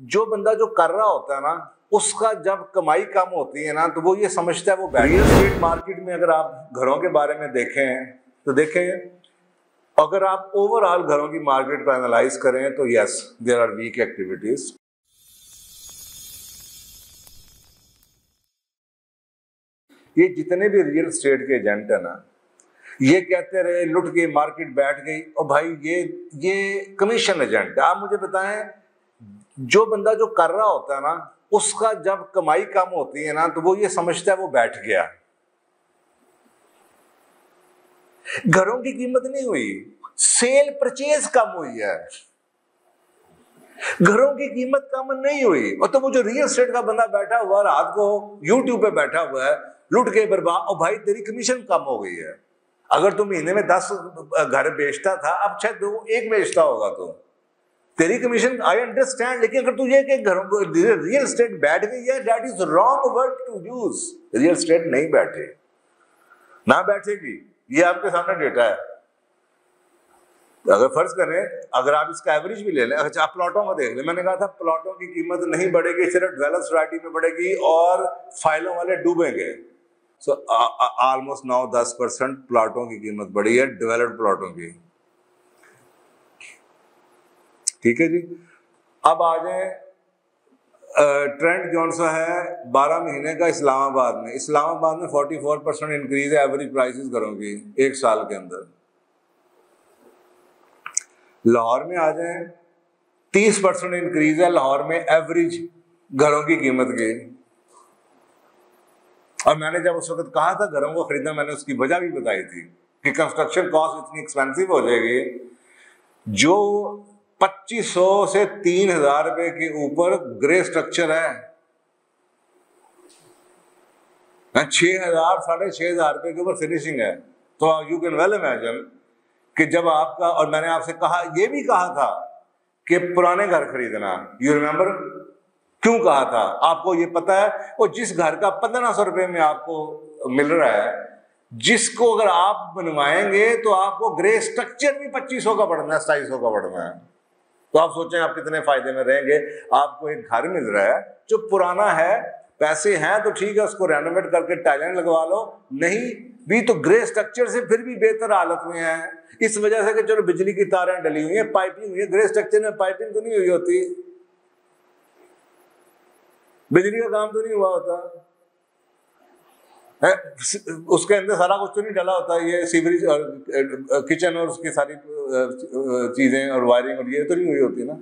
جو بندہ جو کر رہا ہوتا ہے نا اس کا جب کمائی کم ہوتی ہے نا تو وہ یہ سمجھتا ہے وہ ریئل اسٹیٹ مارکیٹ میں اگر آپ گھروں کے بارے میں دیکھیں تو دیکھیں اگر آپ اوور آل گھروں کی مارکیٹ کو اینالائز کریں تو یس دیر آر ویک ایکٹیویٹیز. یہ جتنے بھی ریئل اسٹیٹ کے ایجنٹ ہیں نا یہ کہتے رہے لٹ گئی مارکیٹ بیٹھ گئی اور بھائی یہ کمیشن ایجنٹ ہے. آپ مجھے بتائیں جو بندہ جو کر رہا ہوتا ہے نا اس کا جب کمائی کم ہوتی ہے نا تو وہ یہ سمجھتا ہے وہ بیٹھ گیا. گھروں کی قیمت نہیں ہوئی, سیل پرچیز کم ہوئی ہے, گھروں کی قیمت کم نہیں ہوئی. اور تو وہ جو ریئل اسٹیٹ کا بندہ بیٹھا ہوا رات کو یوٹیوب پہ بیٹھا ہوا ہے لٹ کے برباد, اور بھائی تیری کمیشن کم ہو گئی ہے. اگر تو مہینے میں 10 گھر بیچتا تھا اب شاید 1 بیچتا ہوگا تو تیری کمیشن آئی انڈرسٹینڈ. لیکن اگر تو یہ کہ گھروں ریئل اسٹیٹ بیٹھ گئی ہے that is wrong word to use. Real estate نہیں بیٹھے, نہ بیٹھے گی. یہ آپ کے سامنے ڈیٹا ہے. اگر فرض کریں اگر آپ اس کا ایوریج بھی لے لیں, اچھا آپ پلاٹوں کو دیکھ لیں, میں نے کہا تھا پلاٹوں کی قیمت نہیں بڑھے گی صرف ڈویلپ سوسائٹی میں بڑھے گی اور فائلوں والے ڈوبیں گے. سو آلموسٹ 9-10% پلاٹوں کی قیمت بڑھی ہے ڈیولپڈ پلاٹوں کی. ٹھیک ہے جی. اب آ جائیں ٹرینڈ جون سا ہے 12 مہینے کا اسلام آباد میں. اسلام آباد میں 44% انکریز ہے ایوریج پرائسز گھروں کی 1 سال کے اندر. لاہور میں آ جائیں 30% انکریز ہے لاہور میں ایوریج گھروں کی قیمت کی. اور میں نے جب اس وقت کہا تھا گھروں کو خریدنا میں نے اس کی وجہ بھی بتائی تھی کہ کنسٹرکشن کاسٹ اتنی ایکسپینسو ہو جائے گی. جو 2500 سے 3000 روپے کے اوپر گرے اسٹرکچر ہے 6000 6500 روپے کے اوپر فنیشنگ ہے. تو یو کین ویل امیجن کہ جب آپ کا, اور میں نے آپ سے کہا یہ بھی کہا تھا کہ پرانے گھر خریدنا. یو ریمبر کیوں کہا تھا؟ آپ کو یہ پتا ہے وہ جس گھر کا 1500 روپے میں آپ کو مل رہا ہے جس کو اگر آپ بنوائیں گے تو آپ کو گرے اسٹرکچر بھی 2500 کا پڑنا ہے 2700 کا پڑنا ہے. تو آپ سوچیں آپ کتنے فائدے میں رہیں گے. آپ کو ایک گھر مل رہا ہے جو پرانا ہے, پیسے ہیں تو ٹھیک ہے اس کو رینوویٹ کر کے ٹائلیں لگوا لو, نہیں بھی تو گرے اسٹرکچر سے پھر بھی بہتر حالت میں ہے. اس وجہ سے کہ چلو بجلی کی تاریں ڈلی ہوئی ہیں, پائپنگ ہوئی ہے, گرے اسٹرکچر میں پائپنگ تو نہیں ہوئی ہوتی, بجلی کا کام تو نہیں ہوا ہوتا, اس کے اندر سارا کچھ تو نہیں ڈلا ہوتا, یہ سیوریج اور کچن اور اس کی ساری چیزیں اور وائرنگ اور یہ تو نہیں ہوئی ہوتی نا.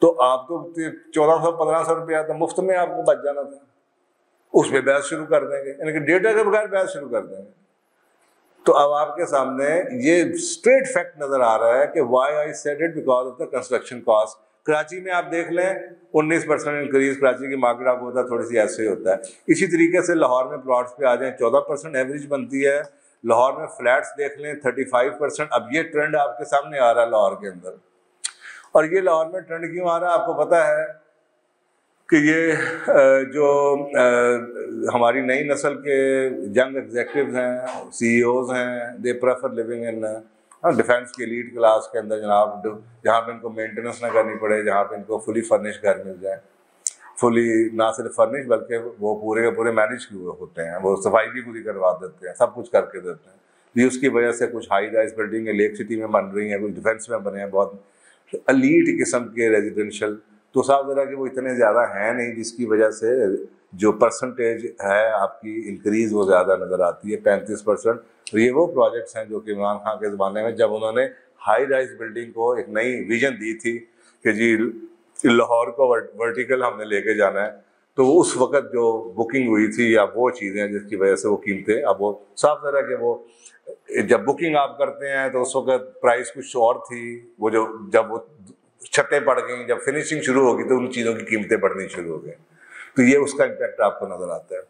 تو آپ تو 1400-1500 روپیہ تو مفت میں آپ کو بچ جانا تھا. اس پہ بحث شروع کر دیں گے, یعنی کہ ڈیٹا کے بغیر بحث شروع کر دیں گے. تو اب آپ کے سامنے یہ اسٹریٹ فیکٹ نظر آ رہا ہے کہ why I said it because of the construction cost. Karachi میں آپ دیکھ لیں 19% انکریز, کراچی کی مارکیٹ آپ کو ہوتا ہے تھوڑی سی ایسے ہی ہوتا ہے. اسی طریقے سے لاہور میں پلاٹس پہ آ جائیں 14% ایوریج بنتی ہے. لاہور میں فلیٹس دیکھ لیں 35%. اب یہ ٹرینڈ آپ کے سامنے آ رہا ہے لاہور کے اندر. اور یہ لاہور میں ٹرینڈ کیوں آ رہا ہے آپ کو پتا ہے کہ یہ جو ہماری نئی نسل کے ینگ ایگزیکٹوز ہیں, سی ای اوز ہیں, they prefer living in Defence کی ایلیٹ کلاس کے اندر جناب, جہاں پہ ان کو مینٹیننس نہ کرنی پڑے, جہاں پہ ان کو فلی فرنش گھر مل جائے. فلی نہ صرف فرنش بلکہ وہ پورے کے پورے مینیج ہوتے ہیں, وہ صفائی بھی پوری کروا دیتے ہیں, سب کچھ کر کے دیتے ہیں. یہ اس کی وجہ سے کچھ ہائی رائز بلڈنگیں لیک سٹی میں بن رہی ہیں, کچھ ڈیفینس میں بنے ہیں, بہت ایلیٹ قسم کے ریزیڈینشیل. تو صاحب ذرا کہ وہ اتنے زیادہ ہیں نہیں, جس کی وجہ سے جو پرسنٹیج ہے آپ کی انکریز وہ زیادہ نظر آتی ہے 35%. یہ وہ پروجیکٹس ہیں جو کہ عمران خان کے زمانے میں جب انہوں نے ہائی رائز بلڈنگ کو ایک نئی ویژن دی تھی کہ جی لاہور کو ورٹیکل ہم نے لے کے جانا ہے, تو اس وقت جو بکنگ ہوئی تھی یا وہ چیزیں جس کی وجہ سے وہ قیمتیں, اب وہ صاف ذرا کہ وہ جب بکنگ آپ کرتے ہیں تو اس وقت پرائس کچھ اور تھی, وہ جو جب وہ چھتیں پڑ گئیں, جب فنیشنگ شروع ہوگی تو ان چیزوں کی قیمتیں بڑھنی شروع ہو گئیں. تو یہ اس کا امپیکٹ آپ کو نظر آتا ہے.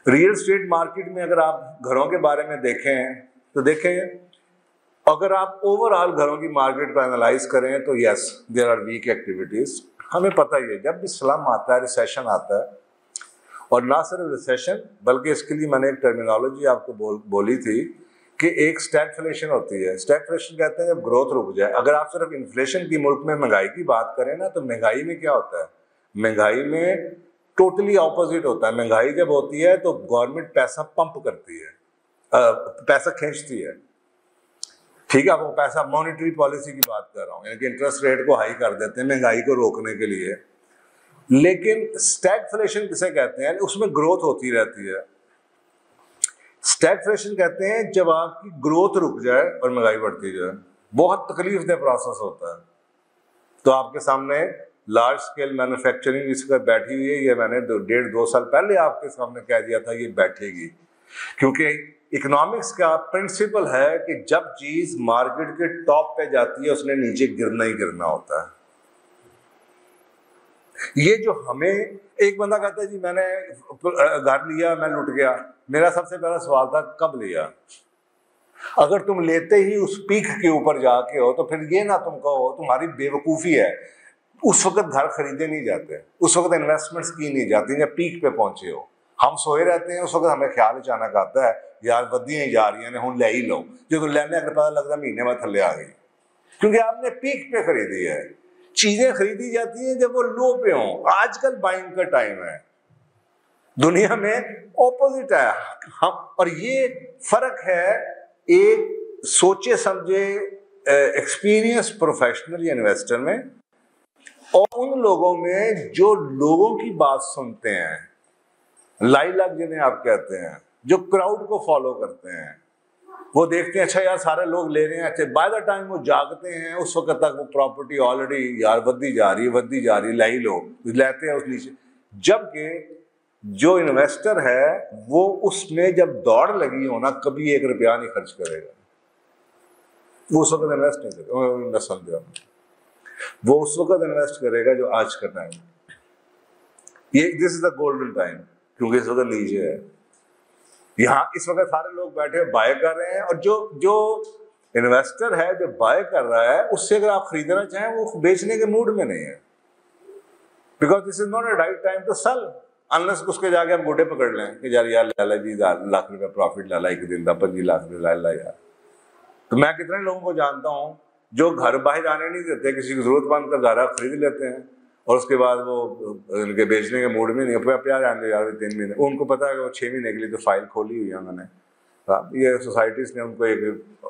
ریئل اسٹیٹ مارکیٹ میں اگر آپ گھروں کے بارے میں دیکھیں تو دیکھیں اگر آپ اوور آل گھروں کی مارکیٹ کو اینالائز کریں تو یس دیر آر ویک ایکٹیویٹیز. ہمیں پتہ ہی ہے جب بھی سلم آتا ہے, ریسیشن آتا ہے, اور نہ صرف ریسیشن بلکہ اس کے لیے میں نے ایک ٹرمینالوجی آپ کو بولی تھی کہ ایک اسٹیگفلیشن ہوتی ہے. اسٹیگفلیشن کہتے ہیں جب گروتھ رک جائے. اگر آپ صرف انفلیشن کی ملک میں مہنگائی کی بات کریں نا تو مہنگائی میں کیا ہوتا ہے, مہنگائی میں ٹوٹلی اپوزٹ ہوتا ہے. مہنگائی جب ہوتی ہے تو گورنمنٹ پیسہ پمپ کرتی ہے, پیسہ کھینچتی ہے, ٹھیک ہے. وہ پیسہ مانیٹری پالیسی کی بات کر رہا ہوں, یعنی کہ انٹرسٹ ریٹ کو ہائی کر دیتے ہیں مہنگائی کو روکنے کے لیے. لیکن اسٹیگفلیشن کسے کہتے ہیں؟ اس میں گروتھ ہوتی رہتی ہے. اسٹیگفلیشن کہتے ہیں جب آپ کی گروتھ رک جائے اور مہنگائی بڑھتی جائے. بہت تکلیف دہ پروسیس ہوتا ہے. تو آپ کے سامنے لارج اسکیل مینوفیکچرنگ اس کا بیٹھی ہوئی ہے, یہ میں نے 1.5-2 سال پہلے آپ کے سامنے کہہ دیا تھا یہ بیٹھے گی, کیونکہ اکنامکس کا پرنسپل ہے کہ جب چیز مارکیٹ کے ٹاپ پہ جاتی ہے اس نے نیچے گرنا ہی گرنا ہوتا ہے. یہ جو ہمیں ایک بندہ کہتا ہے جی میں نے گھر لیا میں لٹ گیا, میرا سب سے پہلا سوال تھا کب لیا؟ اگر تم لیتے ہی اس پیک کے اوپر جا کے ہو تو پھر یہ نہ تم کہو تمہاری بے وقوفی ہے. اس وقت گھر خریدے نہیں جاتے, اس وقت انویسٹمنٹس کی نہیں جاتی جب پیک پہ پہنچے ہو. ہم سوئے رہتے ہیں, اس وقت ہمیں خیال اچانک آتا ہے یار ودیاں ہی جا رہی ہیں ہوں لے ہی لو, جو تو لینے اگر پتا لگتا مہینے میں تھلے آ گئی, کیونکہ آپ نے پیک پہ خریدی ہے. چیزیں خریدی جاتی ہیں جب وہ لو پہ ہوں. آج کل بائنگ کا ٹائم ہے, دنیا میں اپوزٹ ہے. اور یہ فرق ہے ایک سوچے سمجھے ایکسپیرینس پروفیشنل یا انویسٹر میں اور ان لوگوں میں جو لوگوں کی بات سنتے ہیں, لائی لاک جنہیں آپ کہتے ہیں, جو کراؤڈ کو فالو کرتے ہیں. وہ دیکھتے ہیں اچھا یار سارے لوگ لے رہے ہیں, اچھا بائی دا ٹائم وہ جاگتے ہیں اس وقت تک وہ پراپرٹی آلریڈی یار ودی جا رہی لے ہی لو, لیتے ہیں اس نیچے. جبکہ جو انویسٹر ہے وہ اس میں جب دوڑ لگی ہونا کبھی 1 روپیہ نہیں خرچ کرے گا. وہ اس وقت انویسٹ نہیں کرے گا, وہ اس وقت انویسٹ کرے گا جو آج کا ٹائم. یہ دس از دا گولڈن ٹائم, کیونکہ اس وقت نیچے ہے. یہاں اس وقت سارے لوگ بیٹھے بائی کر رہے ہیں, اور جو انویسٹر ہے جو بائی کر رہا ہے اس سے اگر آپ خریدنا چاہیں وہ بیچنے کے موڈ میں نہیں ہے, because this is not a right time to sell unless اس کے جا کے ہم گوٹے پکڑ لیں کہ یار لالا جی لاکھ روپے پروفٹ لالا ایک دن کا 25 لاکھ روپے لا یار. تو میں کتنے لوگوں کو جانتا ہوں جو گھر باہر آنے نہیں دیتے, کسی کی ضرورت مند کا گھر خرید لیتے ہیں اور اس کے بعد وہ ان کے بیچنے کے موڈ میں نہیں, پیار آنے یار 3 مہینے. ان کو پتا ہے کہ وہ 6 مہینے کے لیے تو فائل کھولی ہوئی ہے انہوں نے. یہ سوسائٹیز نے ان کو ایک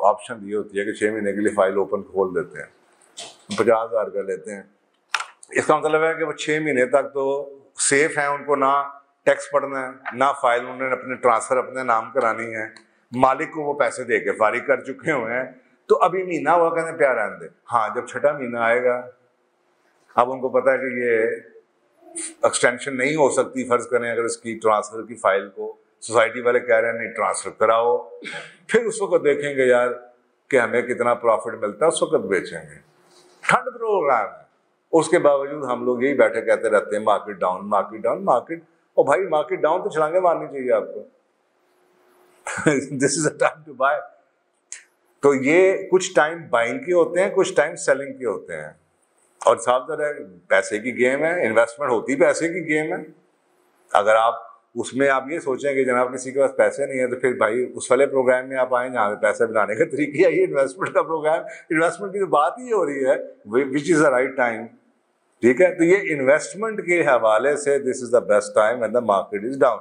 آپشن دی ہوتی ہے کہ 6 مہینے کے لیے فائل اوپن کھول دیتے ہیں, 50,000 کا لیتے ہیں. اس کا مطلب ہے کہ وہ 6 مہینے تک تو سیف ہیں, ان کو نہ ٹیکس پڑنا ہے نہ فائل انہوں نے اپنے ٹرانسفر اپنے نام کرانی ہے, مالک کو وہ پیسے دے کے فارغ کر چکے ہوئے ہیں. تو ابھی مہینہ ہوا کہتے ہیں پیار آنے دے. ہاں جب چھٹا مہینہ آئے گا اب ان کو پتا ہے کہ یہ ایکسٹینشن نہیں ہو سکتی, فرض کریں اگر اس کی ٹرانسفر کی فائل کو سوسائٹی والے کہہ رہے ہیں نہیں ٹرانسفر کراؤ, پھر اس وقت دیکھیں گے یار کہ ہمیں کتنا پروفٹ ملتا ہے, اس وقت بیچیں گے. ٹھنڈ پروگرام ہے. اس کے باوجود ہم لوگ یہی بیٹھے کہتے رہتے ہیں market down market down market. اور بھائی مارکیٹ ڈاؤن تو چھلانگیں مارنی چاہیے آپ کو. دس از اے ٹائم ٹو بائی. تو یہ کچھ ٹائم بائنگ کے ہوتے ہیں, کچھ ٹائم سیلنگ کے ہوتے ہیں. اور صاف ظاہر ہے پیسے کی گیم ہے, انویسٹمنٹ ہوتی پیسے کی گیم ہے. اگر آپ اس میں آپ یہ سوچیں کہ جناب کسی کے پاس پیسے نہیں ہے تو پھر بھائی اس والے پروگرام میں آپ آئیں جہاں پہ پیسے بنانے کا طریقہ ہے یہ انویسٹمنٹ کا پروگرام. انویسٹمنٹ کی تو بات ہی ہو رہی ہے وچ از دا رائٹ ٹائم. ٹھیک ہے, تو یہ انویسٹمنٹ کے حوالے سے this is the best time and the market is down.